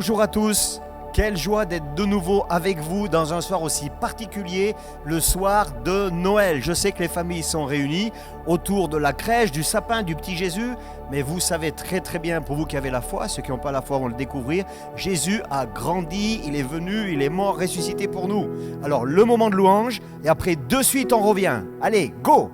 Bonjour à tous, quelle joie d'être de nouveau avec vous dans un soir aussi particulier, le soir de Noël. Je sais que les familles sont réunies autour de la crèche, du sapin, du petit Jésus, mais vous savez très bien, pour vous qui avez la foi, ceux qui n'ont pas la foi vont le découvrir, Jésus a grandi, il est venu, il est mort, ressuscité pour nous. Alors le moment de louange, et après de suite on revient. Allez, go!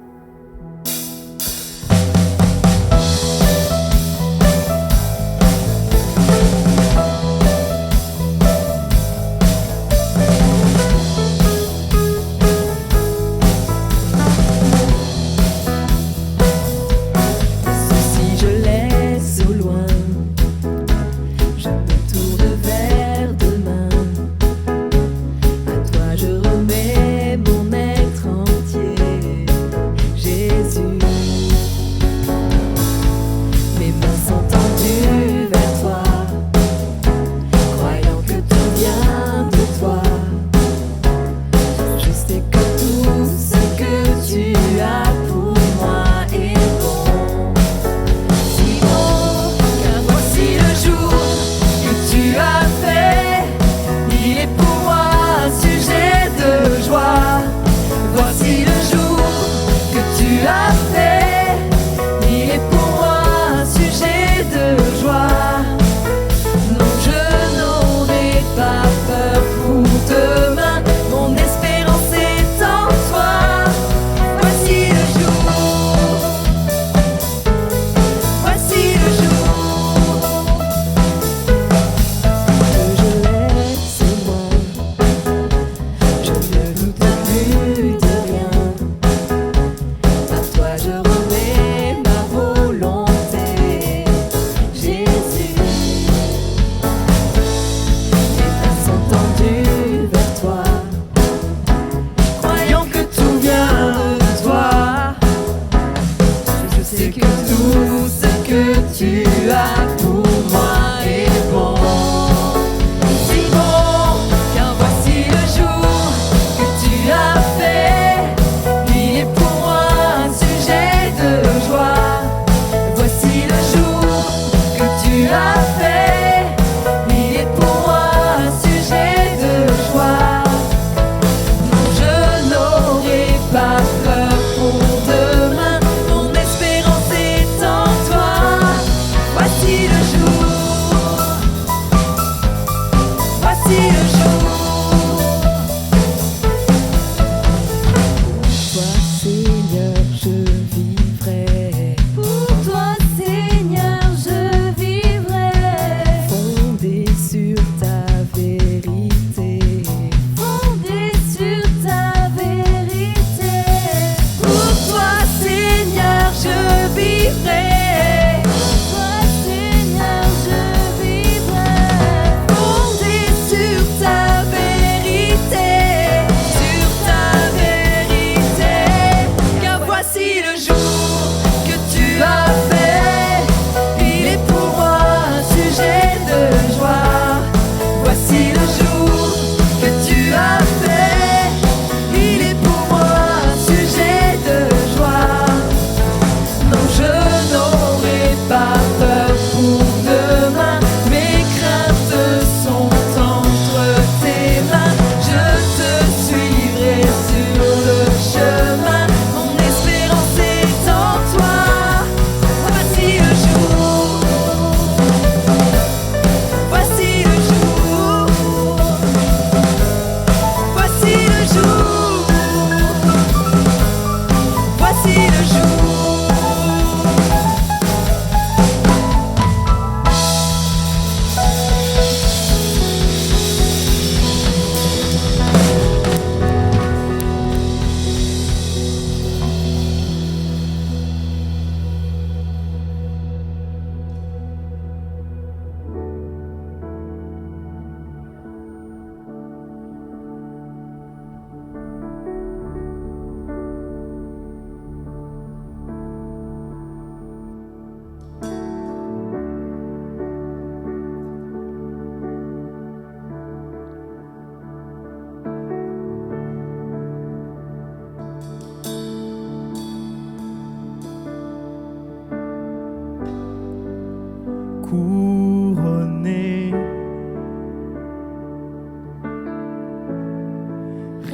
À toi je remets mon être entier.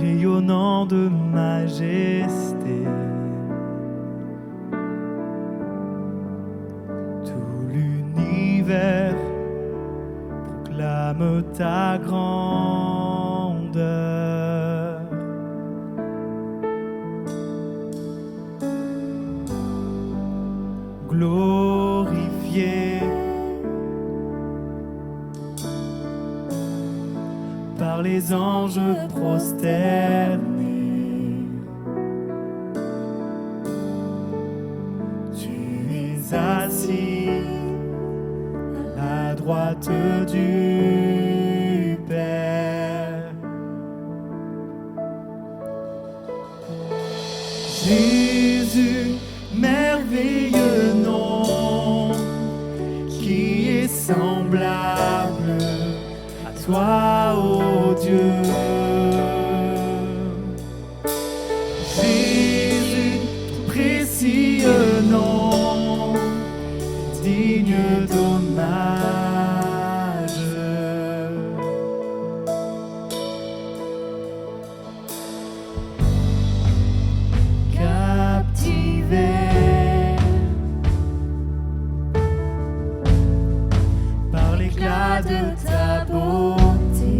rayonnant de majesté. Tout l'univers proclame ta grandeur. Glorifié par les anges prosternés, tu es assis à la droite du Père. Jésus, merveilleux nom, qui est semblable à toi, ô Dieu. Jésus, précieux nom, digne d'hommage. Captivé par l'éclat de ta beauté,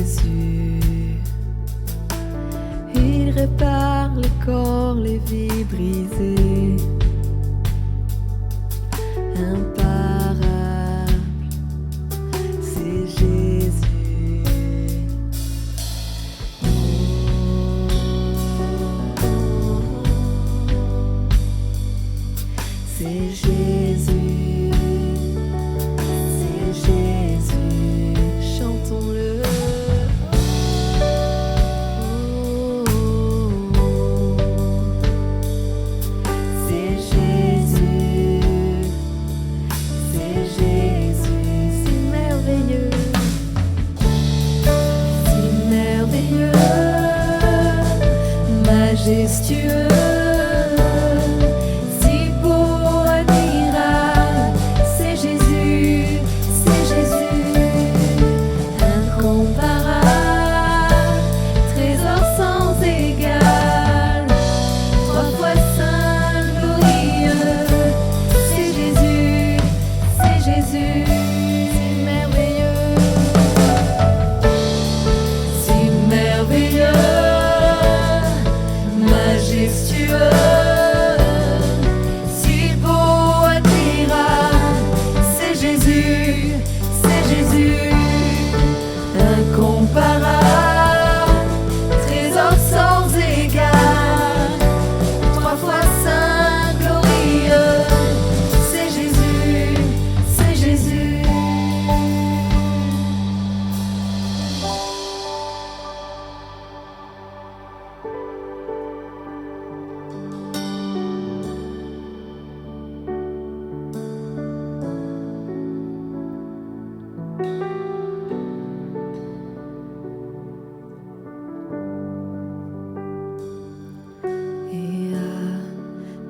Jésus. Il répare les corps, les vies brisées. Imparable, c'est Jésus. C'est Jésus, c'est Jésus, chantons-le. C'est Jésus, c'est Jésus, si merveilleux, majestueux.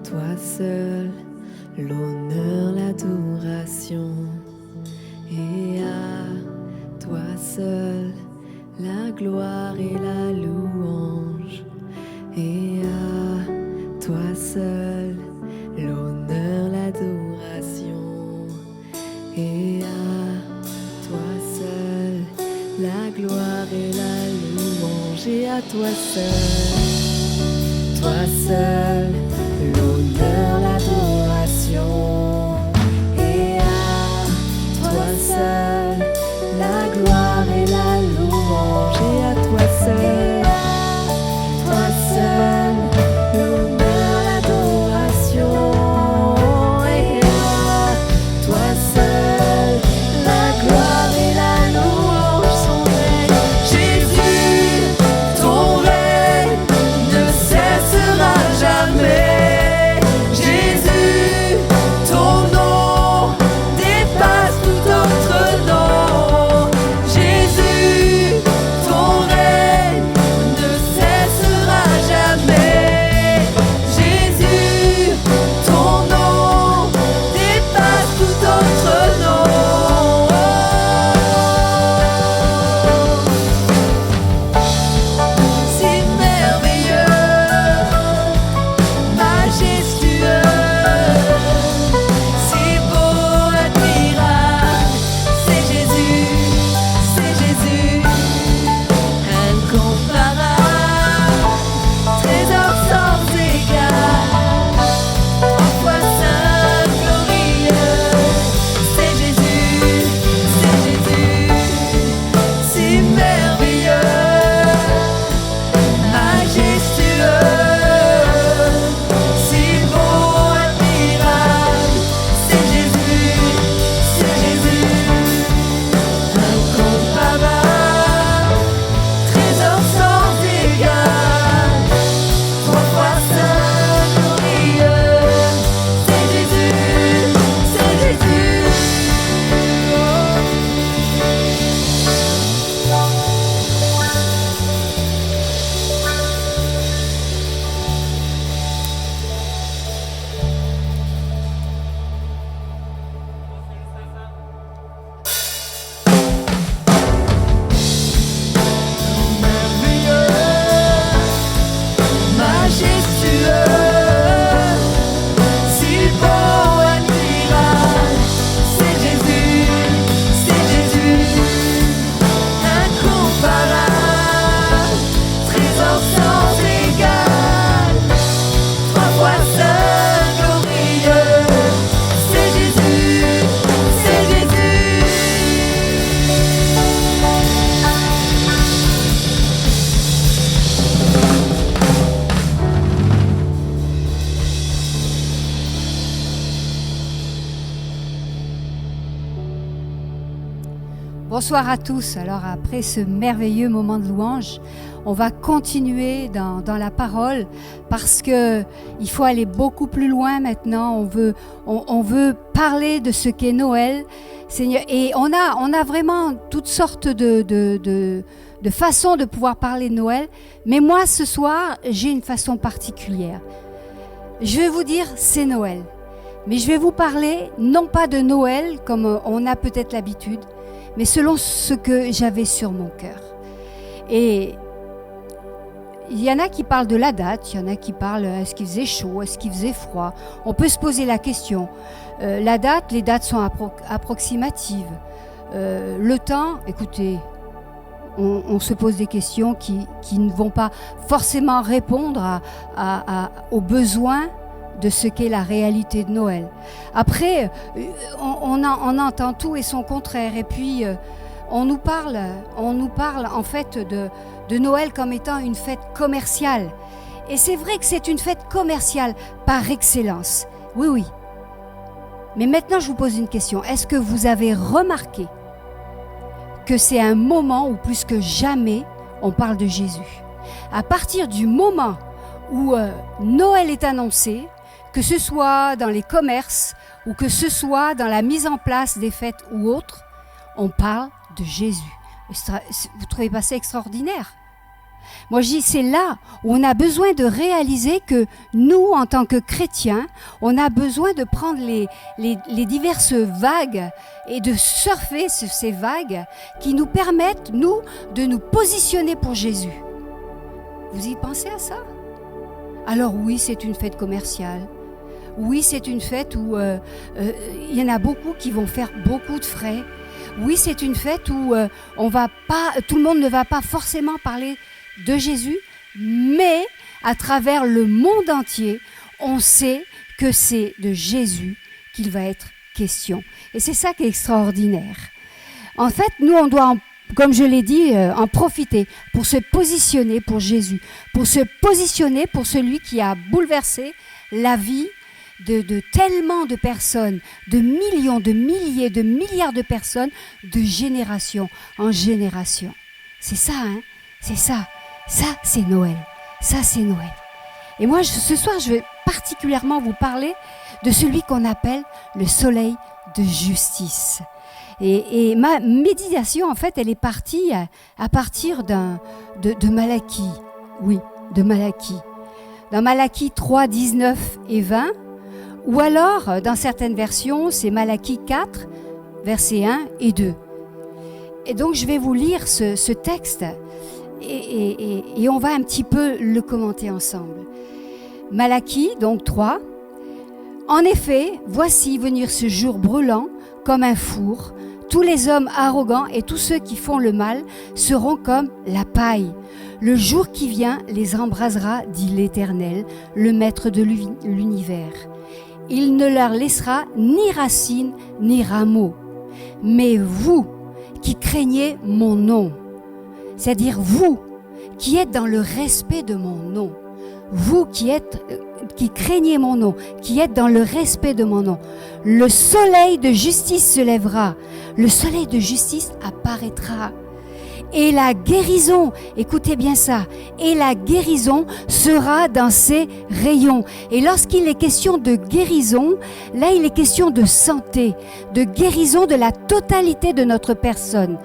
Toi seul, l'honneur, l'adoration, et à toi seul, la gloire et la louange, et à toi seul, l'honneur, l'adoration, et à toi seul, la gloire et la louange, et à toi seul, l'honneur, l'adoration, et à toi seul, la gloire et la louange, et à toi seul, l'honneur, l'adoration, et à toi seul, la gloire et la louange sont vraies. Jésus, ton règne ne cessera jamais. Bonsoir à tous. Alors après ce merveilleux moment de louange, on va continuer dans la parole parce que il faut aller beaucoup plus loin maintenant. On veut parler de ce qu'est Noël, Seigneur. Et on a vraiment toutes sortes de façons de pouvoir parler de Noël. Mais moi, ce soir, j'ai une façon particulière. Je vais vous dire, c'est Noël. Mais je vais vous parler, non pas de Noël, comme on a peut-être l'habitude, mais selon ce que j'avais sur mon cœur. Et il y en a qui parlent de la date, il y en a qui parlent est-ce qu'il faisait chaud, est-ce qu'il faisait froid. On peut se poser la question. La date, les dates sont approximatives. Le temps, écoutez, on se pose des questions qui ne vont pas forcément répondre aux besoins de ce qu'est la réalité de Noël. Après, on entend tout et son contraire. Et puis, on nous parle en fait de Noël comme étant une fête commerciale. Et c'est vrai que c'est une fête commerciale par excellence. Oui, oui. Mais maintenant, je vous pose une question. Est-ce que vous avez remarqué que c'est un moment où plus que jamais, on parle de Jésus? À partir du moment où Noël est annoncé, que ce soit dans les commerces ou que ce soit dans la mise en place des fêtes ou autres, on parle de Jésus. Vous trouvez pas ça extraordinaire? Moi, je dis, c'est là où on a besoin de réaliser que nous, en tant que chrétiens, on a besoin de prendre les diverses vagues et de surfer sur ces vagues qui nous permettent, nous, de nous positionner pour Jésus. Vous y pensez à ça? Alors oui, c'est une fête commerciale. Oui, c'est une fête où il y en a beaucoup qui vont faire beaucoup de frais. Oui, c'est une fête où tout le monde ne va pas forcément parler de Jésus, mais à travers le monde entier, on sait que c'est de Jésus qu'il va être question. Et c'est ça qui est extraordinaire. En fait, nous, on doit, comme je l'ai dit, en profiter pour se positionner pour Jésus, pour se positionner pour celui qui a bouleversé la vie de tellement de personnes, de millions, de milliers, de milliards de personnes, de génération en génération. C'est ça, hein? C'est ça. Ça, c'est Noël. Ça, c'est Noël. Et moi, ce soir, je vais particulièrement vous parler de celui qu'on appelle le soleil de justice. Et ma méditation, en fait, elle est partie à partir de Malachie. Oui, de Malachie. Dans Malachie 3, 19 et 20, ou alors, dans certaines versions, c'est Malachie 4, versets 1 et 2. Et donc, je vais vous lire ce texte et on va un petit peu le commenter ensemble. Malachie, donc 3. En effet, voici venir ce jour brûlant comme un four. Tous les hommes arrogants et tous ceux qui font le mal seront comme la paille. Le jour qui vient les embrasera, dit l'Éternel, le Maître de l'univers. Il ne leur laissera ni racines ni rameaux. Mais vous qui craignez mon nom, c'est-à-dire vous qui êtes dans le respect de mon nom, vous qui craignez mon nom, qui êtes dans le respect de mon nom, le soleil de justice se lèvera, le soleil de justice apparaîtra. Et la guérison, écoutez bien ça, et la guérison sera dans ses rayons. Et lorsqu'il est question de guérison, là il est question de santé, de guérison de la totalité de notre personne.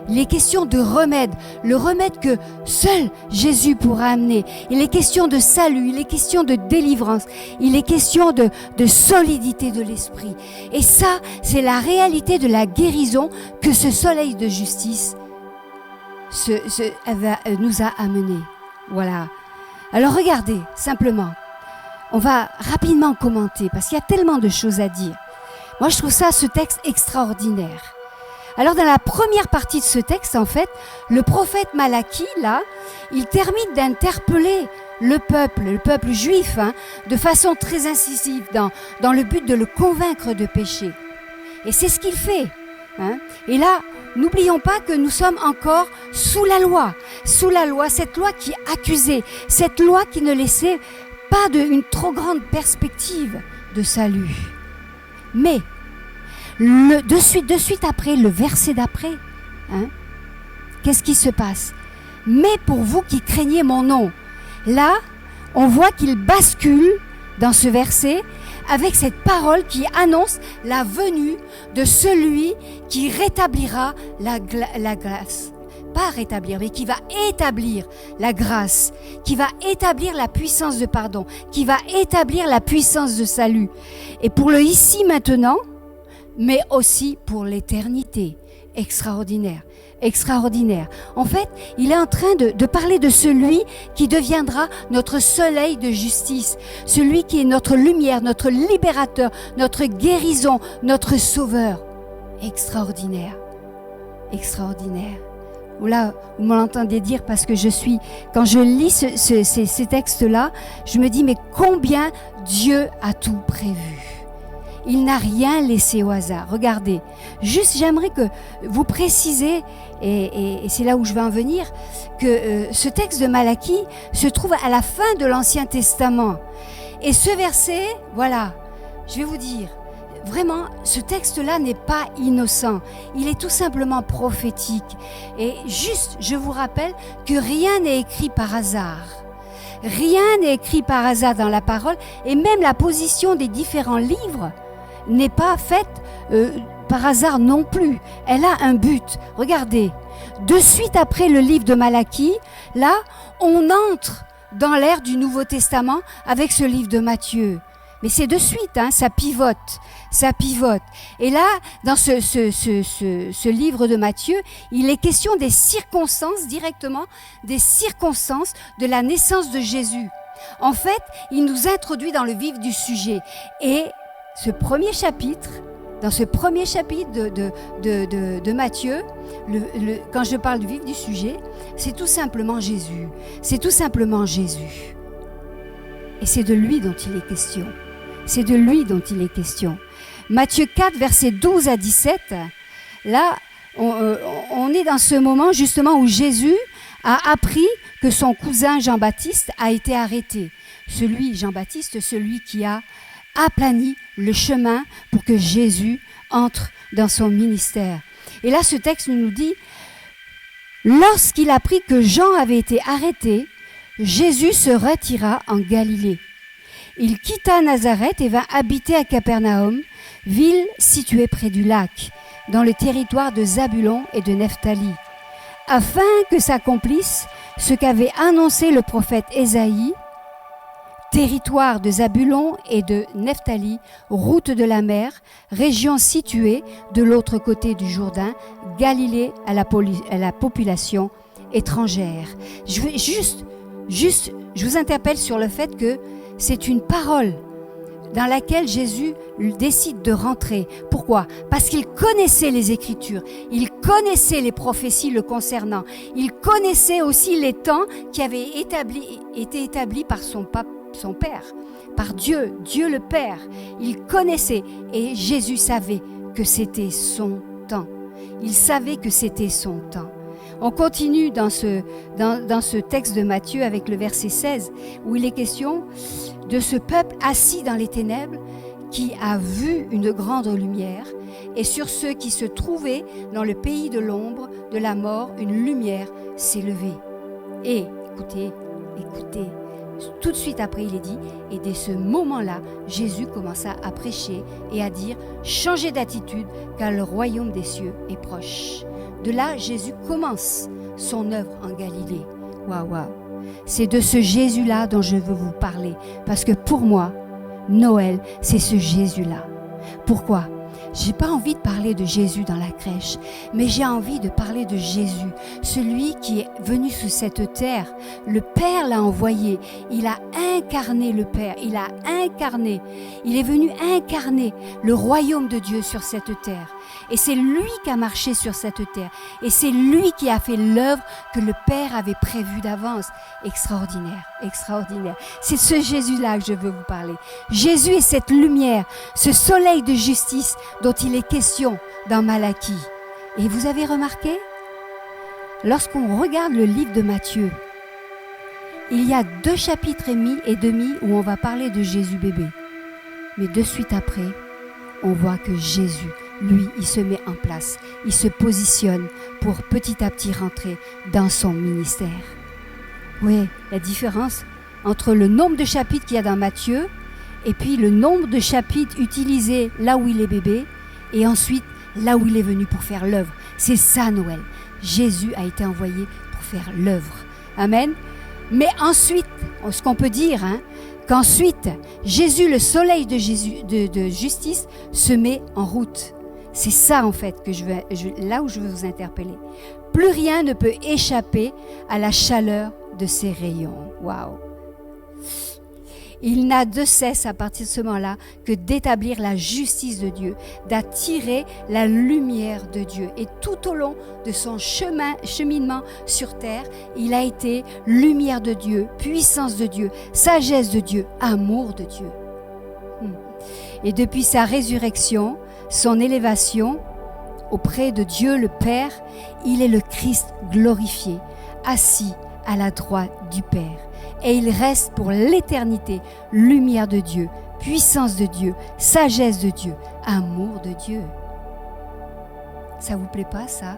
Il est question de remède, le remède que seul Jésus pourra amener. Il est question de salut, il est question de délivrance, il est question de solidité de l'esprit. Et ça, c'est la réalité de la guérison que ce soleil de justice nous a amené. Voilà. Alors regardez, simplement, on va rapidement commenter parce qu'il y a tellement de choses à dire. Moi, je trouve ce texte extraordinaire. Alors, dans la première partie de ce texte, en fait, le prophète Malachie, là, il termine d'interpeller le peuple juif, de façon très incisive, dans le but de le convaincre de péché. Et c'est ce qu'il fait. Et là, n'oublions pas que nous sommes encore sous la loi, cette loi qui accusait, cette loi qui ne laissait pas une trop grande perspective de salut. Mais de suite après, le verset d'après, Hein? Qu'est-ce qui se passe? Mais pour vous qui craignez mon nom. Là, on voit qu'il bascule dans ce verset avec cette parole qui annonce la venue de celui qui rétablira la grâce. Pas rétablir, mais qui va établir la grâce, qui va établir la puissance de pardon, qui va établir la puissance de salut. Et pour le ici maintenant, mais aussi pour l'éternité. Extraordinaire, extraordinaire. En fait, il est en train de parler de celui qui deviendra notre soleil de justice, celui qui est notre lumière, notre libérateur, notre guérison, notre sauveur. Extraordinaire, extraordinaire. Là, vous m'entendez dire parce que quand je lis ces textes-là, je me dis mais combien Dieu a tout prévu. Il n'a rien laissé au hasard. Regardez, juste j'aimerais que vous précisez, et c'est là où je vais en venir, que ce texte de Malachie se trouve à la fin de l'Ancien Testament. Et ce verset, voilà, je vais vous dire, vraiment, ce texte-là n'est pas innocent. Il est tout simplement prophétique. Et juste, je vous rappelle que rien n'est écrit par hasard. Rien n'est écrit par hasard dans la parole, et même la position des différents livres n'est pas faite par hasard non plus. Elle a un but. Regardez, de suite après le livre de Malachie, là, on entre dans l'ère du Nouveau Testament avec ce livre de Matthieu. Mais c'est de suite, hein, ça pivote. Et là, dans ce livre de Matthieu, il est question des circonstances, directement, des circonstances de la naissance de Jésus. En fait, il nous introduit dans le vif du sujet. Et dans ce premier chapitre de Matthieu, quand je parle du vif du sujet, c'est tout simplement Jésus. C'est tout simplement Jésus. Et c'est de lui dont il est question. C'est de lui dont il est question. Matthieu 4, versets 12 à 17, là, on est dans ce moment justement où Jésus a appris que son cousin Jean-Baptiste a été arrêté. Jean-Baptiste, celui qui a aplani le chemin pour que Jésus entre dans son ministère. Et là, ce texte nous dit, lorsqu'il apprit que Jean avait été arrêté, Jésus se retira en Galilée. Il quitta Nazareth et vint habiter à Capernaum, ville située près du lac, dans le territoire de Zabulon et de Nephtali, afin que s'accomplisse ce qu'avait annoncé le prophète Ésaïe, territoire de Zabulon et de Nephtali, route de la mer, région située de l'autre côté du Jourdain, Galilée à la population étrangère. Je vous interpelle sur le fait que c'est une parole dans laquelle Jésus décide de rentrer. Pourquoi? Parce qu'il connaissait les Écritures, il connaissait les prophéties le concernant, il connaissait aussi les temps qui avaient été établis par son Père, par Dieu le Père. Il connaissait, et Jésus savait que c'était son temps. Il savait que c'était son temps. On continue dans ce texte de Matthieu avec le verset 16, où il est question de ce peuple assis dans les ténèbres qui a vu une grande lumière, et sur ceux qui se trouvaient dans le pays de l'ombre de la mort, une lumière s'est levée. Et, écoutez, tout de suite après il est dit, et dès ce moment-là, Jésus commença à prêcher et à dire « Changez d'attitude, car le royaume des cieux est proche ». De là, Jésus commence son œuvre en Galilée. Waouh! C'est de ce Jésus-là dont je veux vous parler. Parce que pour moi, Noël, c'est ce Jésus-là. Pourquoi? J'ai pas envie de parler de Jésus dans la crèche, mais j'ai envie de parler de Jésus, celui qui est venu sur cette terre. Le Père l'a envoyé, il a incarné le Père, il est venu incarner le royaume de Dieu sur cette terre. Et c'est lui qui a marché sur cette terre, et c'est lui qui a fait l'œuvre que le Père avait prévue d'avance. Extraordinaire, extraordinaire. C'est ce Jésus-là que je veux vous parler. Jésus est cette lumière, ce soleil de justice dont il est question dans Malachie. Et vous avez remarqué, lorsqu'on regarde le livre de Matthieu, il y a 2 chapitres et demi où on va parler de Jésus bébé. Mais de suite après, on voit que Jésus lui, il se met en place, il se positionne pour petit à petit rentrer dans son ministère. Oui, la différence entre le nombre de chapitres qu'il y a dans Matthieu et puis le nombre de chapitres utilisés là où il est bébé et ensuite là où il est venu pour faire l'œuvre. C'est ça Noël. Jésus a été envoyé pour faire l'œuvre. Amen. Mais ensuite, ce qu'on peut dire, qu'ensuite, Jésus, le soleil de justice, se met en route. C'est ça en fait là où je veux vous interpeller. Plus rien ne peut échapper à la chaleur de ses rayons. Waouh! Il n'a de cesse à partir de ce moment-là que d'établir la justice de Dieu, d'attirer la lumière de Dieu. Et tout au long de son cheminement sur terre, il a été lumière de Dieu, puissance de Dieu, sagesse de Dieu, amour de Dieu. Et depuis sa résurrection, son élévation auprès de Dieu le Père, il est le Christ glorifié, assis à la droite du Père. Et il reste pour l'éternité lumière de Dieu, puissance de Dieu, sagesse de Dieu, amour de Dieu. Ça vous plaît pas ça?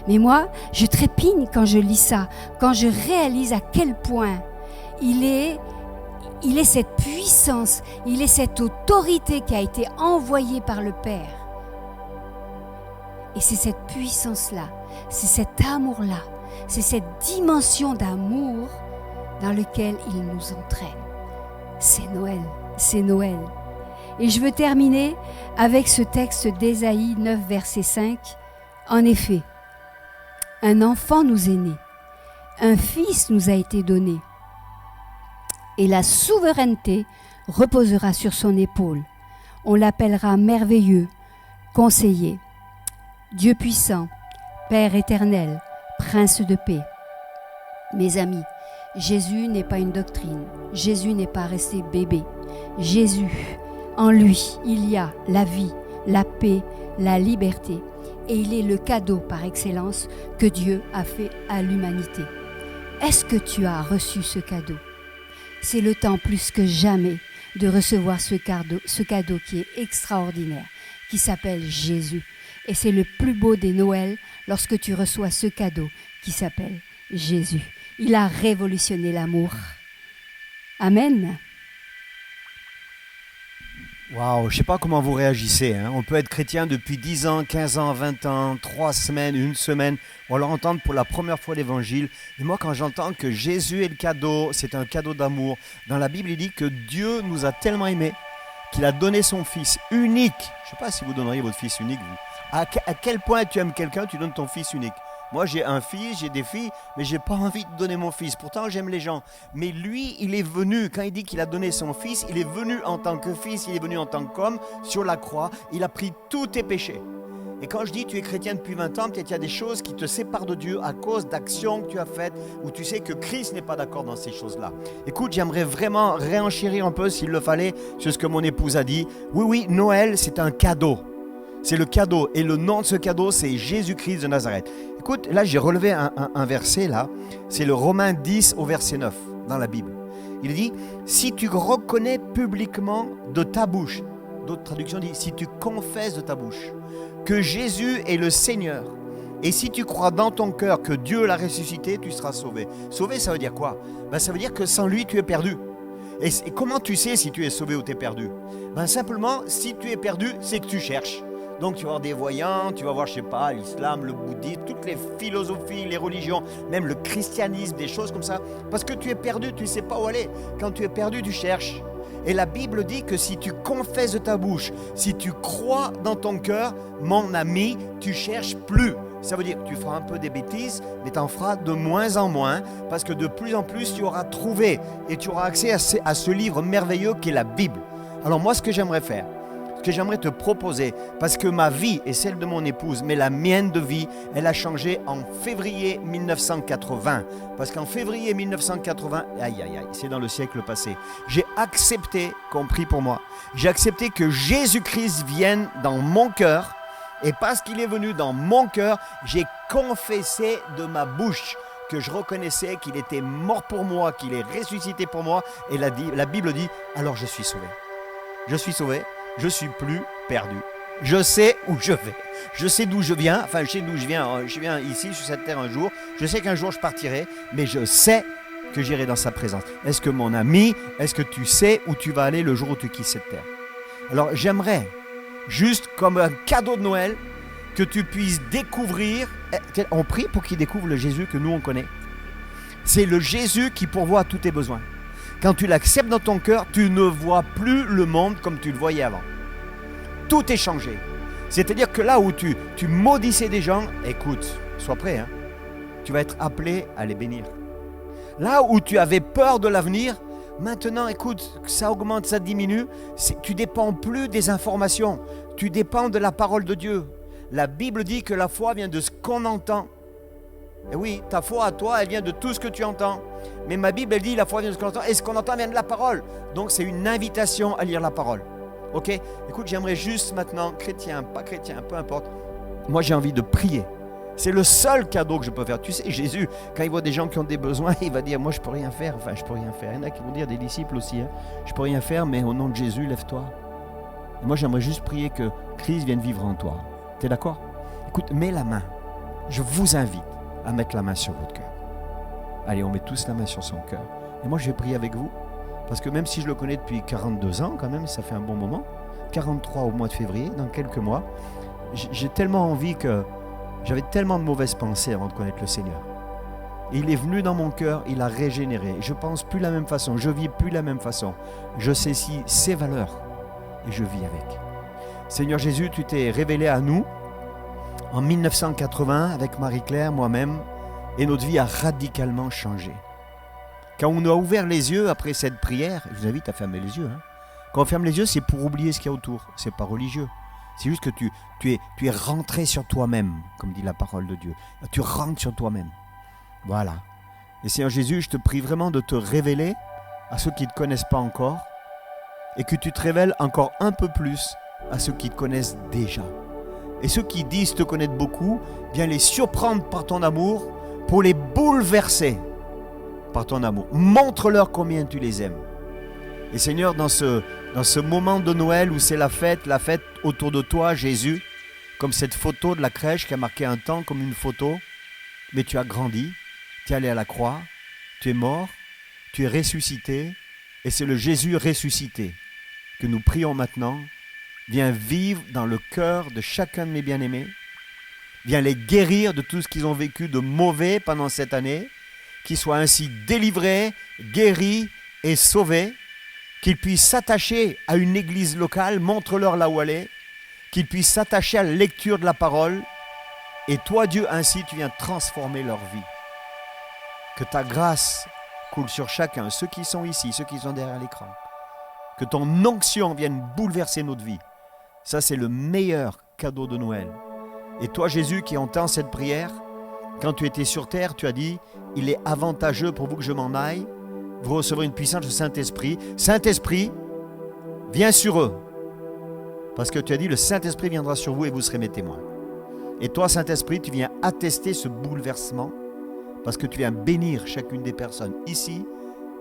Mais moi, je trépigne quand je lis ça, quand je réalise à quel point il est cette puissance, il est cette autorité qui a été envoyée par le Père. Et c'est cette puissance-là, c'est cet amour-là, c'est cette dimension d'amour dans lequel il nous entraîne. C'est Noël, c'est Noël. Et je veux terminer avec ce texte d'Ésaïe 9, verset 5. En effet, un enfant nous est né, un fils nous a été donné, et la souveraineté reposera sur son épaule. On l'appellera merveilleux, conseiller, Dieu puissant, Père éternel, Prince de paix. Mes amis, Jésus n'est pas une doctrine. Jésus n'est pas resté bébé. Jésus, en lui, il y a la vie, la paix, la liberté. Et il est le cadeau par excellence que Dieu a fait à l'humanité. Est-ce que tu as reçu ce cadeau? C'est le temps plus que jamais de recevoir ce cadeau qui est extraordinaire, qui s'appelle Jésus. Et c'est le plus beau des Noëls lorsque tu reçois ce cadeau qui s'appelle Jésus. Il a révolutionné l'amour. Amen. Waouh, je ne sais pas comment vous réagissez. On peut être chrétien depuis 10 ans, 15 ans, 20 ans, 3 semaines, 1 semaine, ou alors entendre pour la première fois l'évangile. Et moi, quand j'entends que Jésus est le cadeau, c'est un cadeau d'amour. Dans la Bible, il dit que Dieu nous a tellement aimés qu'il a donné son fils unique. Je ne sais pas si vous donneriez votre fils unique, vous. À quel point tu aimes quelqu'un, tu donnes ton fils unique. Moi, j'ai un fils, j'ai des filles, mais je n'ai pas envie de donner mon fils. Pourtant, j'aime les gens. Mais lui, il est venu, quand il dit qu'il a donné son fils, il est venu en tant que fils, il est venu en tant qu'homme sur la croix. Il a pris tous tes péchés. Et quand je dis tu es chrétien depuis 20 ans, peut-être il y a des choses qui te séparent de Dieu à cause d'actions que tu as faites, où tu sais que Christ n'est pas d'accord dans ces choses-là. Écoute, j'aimerais vraiment réenchérir un peu, s'il le fallait, sur ce que mon épouse a dit. Oui, Noël, c'est un cadeau. C'est le cadeau. Et le nom de ce cadeau, c'est Jésus-Christ de Nazareth. Écoute, là, j'ai relevé un verset, là. C'est le Romains 10 au verset 9, dans la Bible. Il dit, si tu reconnais publiquement de ta bouche, d'autres traductions disent, si tu confesses de ta bouche que Jésus est le Seigneur, et si tu crois dans ton cœur que Dieu l'a ressuscité, tu seras sauvé. Sauvé, ça veut dire quoi? Ça veut dire que sans lui, tu es perdu. Et comment tu sais si tu es sauvé ou tu es perdu? Simplement, si tu es perdu, c'est que tu cherches. Donc tu vas voir des voyants, tu vas voir, je sais pas, l'islam, le bouddhisme, toutes les philosophies, les religions, même le christianisme, des choses comme ça. Parce que tu es perdu, tu ne sais pas où aller. Quand tu es perdu, tu cherches. Et la Bible dit que si tu confesses de ta bouche, si tu crois dans ton cœur, mon ami, tu cherches plus. Ça veut dire que tu feras un peu des bêtises, mais tu en feras de moins en moins, parce que de plus en plus, tu auras trouvé et tu auras accès à ce livre merveilleux qu'est la Bible. Alors moi, ce que j'aimerais faire, que j'aimerais te proposer, parce que ma vie est celle de mon épouse, mais la mienne de vie, elle a changé en février 1980. Parce qu'en février 1980, c'est dans le siècle passé, j'ai accepté qu'on prie pour moi. J'ai accepté que Jésus-Christ vienne dans mon cœur, et parce qu'il est venu dans mon cœur, j'ai confessé de ma bouche que je reconnaissais qu'il était mort pour moi, qu'il est ressuscité pour moi, et la Bible dit, alors je suis sauvé. Je suis sauvé. Je ne suis plus perdu. Je sais où je vais. Je sais d'où je viens. Enfin, je sais d'où je viens. Je viens ici, sur cette terre un jour. Je sais qu'un jour je partirai, mais je sais que j'irai dans sa présence. Est-ce que mon ami, est-ce que tu sais où tu vas aller le jour où tu quittes cette terre? Alors, j'aimerais, juste comme un cadeau de Noël, que tu puisses découvrir. On prie pour qu'il découvre le Jésus que nous, on connaît. C'est le Jésus qui pourvoit à tous tes besoins. Quand tu l'acceptes dans ton cœur, tu ne vois plus le monde comme tu le voyais avant. Tout est changé. C'est-à-dire que là où tu maudissais des gens, écoute, sois prêt, hein, tu vas être appelé à les bénir. Là où tu avais peur de l'avenir, maintenant, écoute, ça augmente, ça diminue. Tu ne dépends plus des informations, tu dépends de la parole de Dieu. La Bible dit que la foi vient de ce qu'on entend. Et oui, ta foi à toi, elle vient de tout ce que tu entends. Mais ma Bible, elle dit la foi vient de ce qu'on entend. Et ce qu'on entend vient de la parole. Donc c'est une invitation à lire la parole. Ok? Écoute, j'aimerais juste maintenant, chrétien, pas chrétien, peu importe. Moi, j'ai envie de prier. C'est le seul cadeau que je peux faire. Tu sais, Jésus, quand il voit des gens qui ont des besoins, il va dire, moi, je peux rien faire. Enfin, je peux rien faire. Il y en a qui vont dire, des disciples aussi, hein, je peux rien faire, mais au nom de Jésus, lève-toi. Et moi, j'aimerais juste prier que Christ vienne vivre en toi. T'es d'accord? Écoute, mets la main. Je vous invite à mettre la main sur votre cœur. Allez, on met tous la main sur son cœur. Et moi, je vais prier avec vous. Parce que même si je le connais depuis 42 ans, quand même, ça fait un bon moment. 43 au mois de février, dans quelques mois. J'ai tellement envie que... J'avais tellement de mauvaises pensées avant de connaître le Seigneur. Et il est venu dans mon cœur, il a régénéré. Je pense plus de la même façon, je vis plus de la même façon. Je saisis ses valeurs et je vis avec. Seigneur Jésus, tu t'es révélé à nous en 1980 avec Marie-Claire, moi-même, et notre vie a radicalement changé. Quand on a ouvert les yeux après cette prière, je vous invite à fermer les yeux. Hein. Quand on ferme les yeux, c'est pour oublier ce qu'il y a autour. C'est pas religieux. C'est juste que tu es rentré sur toi-même, comme dit la parole de Dieu. Tu rentres sur toi-même. Voilà. Et Seigneur Jésus, je te prie vraiment de te révéler à ceux qui ne te connaissent pas encore et que tu te révèles encore un peu plus à ceux qui te connaissent déjà. Et ceux qui disent te connaître beaucoup, viens les surprendre par ton amour pour les bouleverser par ton amour. Montre-leur combien tu les aimes. Et Seigneur, dans ce moment de Noël où c'est la fête autour de toi, Jésus, comme cette photo de la crèche qui a marqué un temps comme une photo, mais tu as grandi, tu es allé à la croix, tu es mort, tu es ressuscité, et c'est le Jésus ressuscité que nous prions maintenant. Viens vivre dans le cœur de chacun de mes bien-aimés, viens les guérir de tout ce qu'ils ont vécu de mauvais pendant cette année, qu'ils soient ainsi délivrés, guéris et sauvés, qu'ils puissent s'attacher à une église locale, montre-leur là où elle est, qu'ils puissent s'attacher à la lecture de la parole, et toi Dieu, ainsi tu viens transformer leur vie. Que ta grâce coule sur chacun, ceux qui sont ici, ceux qui sont derrière l'écran. Que ton onction vienne bouleverser notre vie. Ça, c'est le meilleur cadeau de Noël. Et toi, Jésus, qui entends cette prière, quand tu étais sur terre, tu as dit, il est avantageux pour vous que je m'en aille. Vous recevrez une puissance du Saint-Esprit. Saint-Esprit, viens sur eux. Parce que tu as dit, le Saint-Esprit viendra sur vous et vous serez mes témoins. Et toi, Saint-Esprit, tu viens attester ce bouleversement parce que tu viens bénir chacune des personnes ici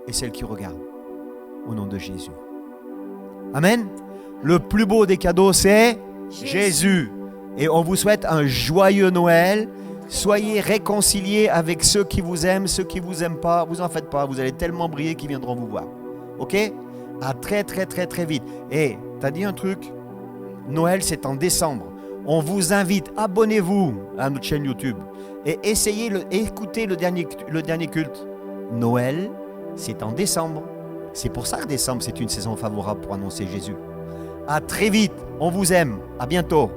et celles qui regardent. Au nom de Jésus. Amen. Le plus beau des cadeaux, c'est Jésus. Et on vous souhaite un joyeux Noël. Soyez réconciliés avec ceux qui vous aiment, ceux qui ne vous aiment pas. Vous en faites pas, vous allez tellement briller qu'ils viendront vous voir. Ok? À très très très très vite. Et tu as dit un truc, Noël c'est en décembre. On vous invite, abonnez-vous à notre chaîne YouTube et écoutez le dernier culte. Noël, c'est en décembre. C'est pour ça que décembre, c'est une saison favorable pour annoncer Jésus. À très vite, on vous aime. À bientôt.